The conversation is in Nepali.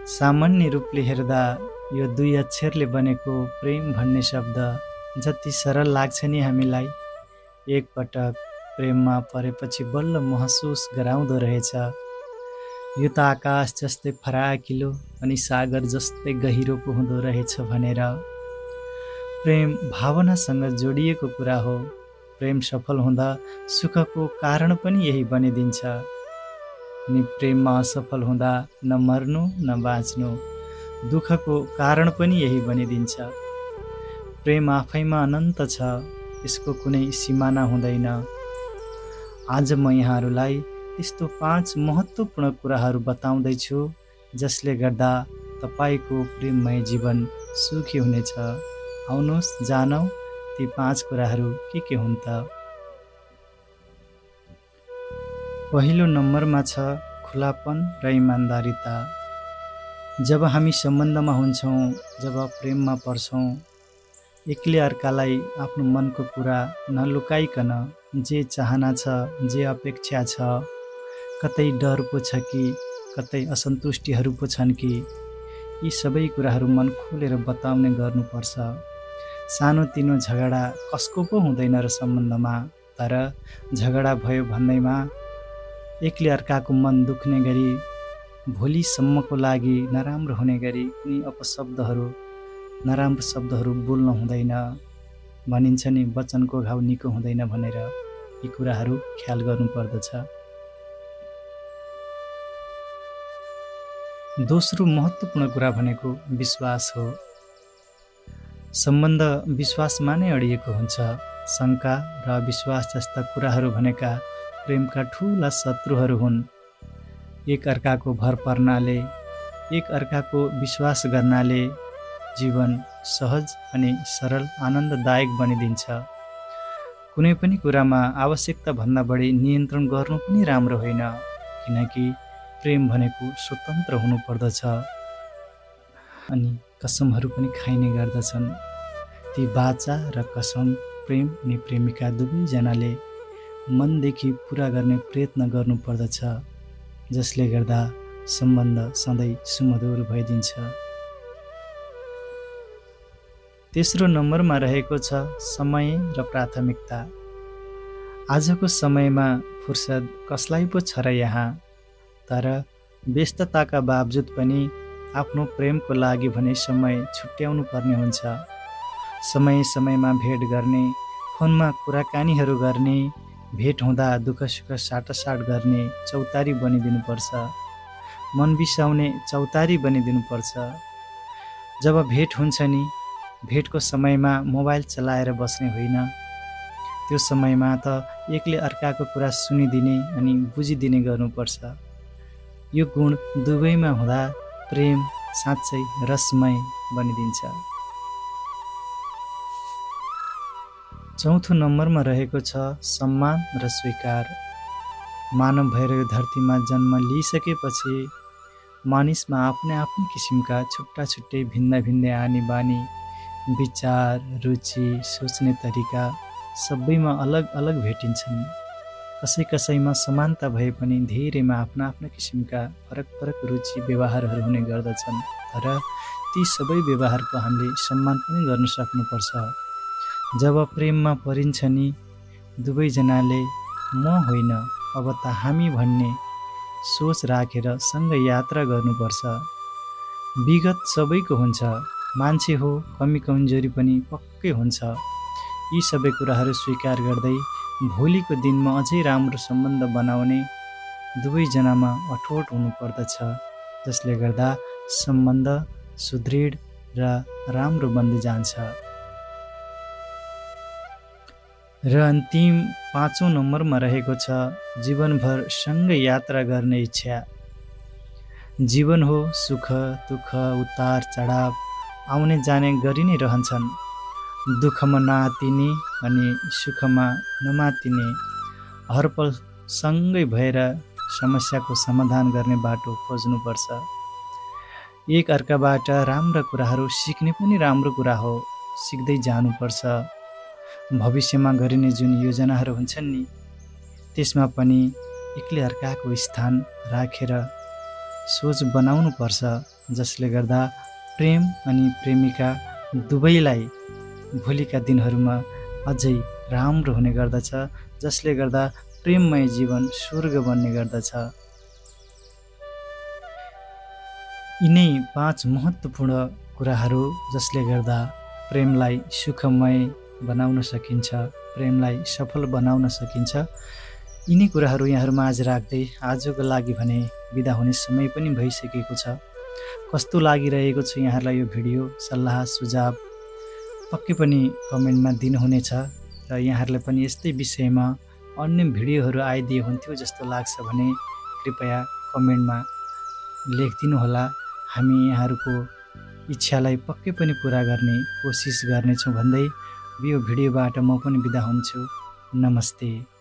सामान्य रूपले हेर्दा यो दुई अक्षरले बनेको प्रेम भन्ने शब्द जति सरल लाग्छ नि हामीलाई, एक पटक प्रेममा परेपछि बल्ल महसुस गराउँदो रहेछ। यो त आकाश जस्तै फराकिलो अनि सागर जस्तै गहिरो पो हुँदो रहेछ भनेर। प्रेम भावनासँग जोडिएको कुरा हो। प्रेम सफल हुँदा सुखको कारण पनि यही बनिदिन्छ, अनि प्रेममा असफल हुँदा न मर्नु न बाँच्नु दुःखको कारण पनि यही बनिदिन्छ। प्रेम आफैमा अनन्त छ, यसको कुनै सिमाना हुँदैन। आज म यहाँहरूलाई यस्तो 5 महत्त्वपूर्ण कुराहरू बताउँदैछु जसले गर्दा तपाईको प्रेममय जीवन सुखी हुनेछ। आउनुहोस् जानौँ ती 5 कुराहरू के हुन् त। पहिलो नम्बरमा छ खुलापन र इमान्दारिता। जब हामी सम्बन्धमा हुन्छौँ, जब प्रेममा पर्छौँ, एकले अर्कालाई आफ्नो मनको कुरा नलुकाइकन जे चाहना छ, जे अपेक्षा छ, कतै डर पो छ कि कतै असन्तुष्टिहरू पो छन् कि, यी सबै कुराहरू मन खोलेर बताउने गर्नुपर्छ। सानोतिनो झगडा कसको पो हुँदैन र सम्बन्धमा, तर झगडा भयो भन्दैमा एकले अर्काको मन दुख्ने गरी, भोलिसम्मको लागि नराम्रो हुने गरी कुनै अपशब्दहरू, नराम्रो शब्दहरू बोल्न हुँदैन। भनिन्छ नि वचनको घाउ निको हुँदैन भनेर, यी कुराहरू ख्याल गर्नुपर्दछ। दोस्रो महत्त्वपूर्ण कुरा भनेको विश्वास हो। सम्बन्ध विश्वासमा नै अडिएको हुन्छ। शङ्का र अविश्वास जस्ता कुराहरू भनेका प्रेमका ठूला शत्रुहरू हुन्। एक अर्काको भर पर्नाले, एक अर्काको विश्वास गर्नाले जीवन सहज अनि सरल आनन्ददायक बनिदिन्छ। कुनै पनि कुरामा आवश्यकता भन्दा बढी नियन्त्रण गर्नु पनि राम्रो होइन, किनकि प्रेम भनेको स्वतन्त्र हुनुपर्दछ। अनि कसमहरू पनि खाइने गर्दछन्। ती बाचा र कसम प्रेम अनि प्रेमिका दुवैजनाले मनदेखि पुरा गर्ने प्रयत्न गर्नुपर्दछ, जसले गर्दा सम्बन्ध सधैँ सुमधुर भइदिन्छ। तेस्रो नम्बरमा रहेको छ समय र प्राथमिकता। आजको समयमा फुर्सद कसलाई पो छ र यहाँ, तर व्यस्तताका बावजुद पनि आफ्नो प्रेमको लागि भने समय छुट्याउनु पर्ने हुन्छ। समय समयमा भेट गर्ने, फोनमा कुराकानीहरू गर्ने, भेट हुँदा दुःख सुख साटासाट गर्ने चौतारी बनिदिनुपर्छ। मन बिसाउने चौतारी बनिदिनुपर्छ। जब भेट हुन्छ नि, भेटको समयमा मोबाइल चलाएर बस्ने होइन। त्यो समयमा त एकले अर्काको कुरा सुनिदिने अनि बुझिदिने गर्नुपर्छ। यो गुण दुवैमा हुँदा प्रेम साँच्चै रसमय बनिदिन्छ। चौथो नम्बरमा रहेको छ सम्मान र स्वीकार। मानव भएर यो धरतीमा जन्म लिइसकेपछि मानिसमा आफ्नै किसिमका छुट्टा छुट्टै भिन्न भिन्दै आनी बानी, विचार, रुचि, सोच्ने तरिका सबैमा अलग अलग भेटिन्छन्। कसै कसैमा समानता भए पनि धेरैमा आफ्ना किसिमका फरक फरक रुचि व्यवहारहरू हुने गर्दछन्। तर ती सबै व्यवहारको हामीले सम्मान पनि गर्न सक्नुपर्छ। जब प्रेममा परिन्छ नि, दुवैजनाले म होइन अब त हामी भन्ने सोच राखेर सँगै यात्रा गर्नुपर्छ। विगत सबैको हुन्छ, मान्छे हो, कमी कमजोरी पनि पक्कै हुन्छ। यी सबै कुराहरू स्वीकार गर्दै भोलिको दिनमा अझै राम्रो सम्बन्ध बनाउने दुवैजनामा अठोट हुनुपर्दछ, जसले गर्दा सम्बन्ध सुदृढ र राम्रो बन्दै जान्छ। र अन्तिम 5औं नम्बरमा रहेको छ जीवनभर सँगै यात्रा गर्ने इच्छा। जीवन हो, सुख दुःख उतार चढाव आउने जाने गरि नै रहन्छन्। दुःखमा नआत्तिने अनि सुखमा नमात्तिने, हरपल सँगै भएर समस्याको समाधान गर्ने बाटो खोज्नुपर्छ। एक अर्काबाट राम्रा कुराहरू सिक्ने पनि राम्रो कुरा हो, सिक्दै जानुपर्छ। भविष्यमा गरिने जुन योजनाहरू हुन्छन् नि, त्यसमा पनि एकले अर्काको स्थान राखेर सोच बनाउनुपर्छ जसले गर्दा प्रेम अनि प्रेमिका दुवैलाई भोलिका दिनहरूमा अझै राम्रो हुने गर्दछ, जसले गर्दा प्रेममय जीवन स्वर्ग बन्ने गर्दछ। यिनै 5 महत्त्वपूर्ण कुराहरू जसले गर्दा प्रेमलाई सुखमय बनाउन सकिन्छ, प्रेमलाई सफल बनाउन सकिन्छ। यिनै कुराहरू यहाँहरूमा आज राख्दै आजको लागि भने बिदा हुने समय पनि भइसकेको छ। कस्तो लागिरहेको छ यहाँहरूलाई यो भिडियो, सल्लाह सुझाव पक्कै पनि कमेन्टमा दिनुहुनेछ र यहाँहरूलाई पनि यस्तै विषयमा अन्य भिडियोहरू आइदिए हुन्थ्यो जस्तो लाग्छ भने कृपया कमेन्टमा लेखिदिनुहोला। हामी यहाँहरूको इच्छालाई पक्कै पनि पुरा गर्ने कोसिस गर्नेछौँ भन्दै यो भिडियोबाट म पनि बिदा हुन्छु। नमस्ते।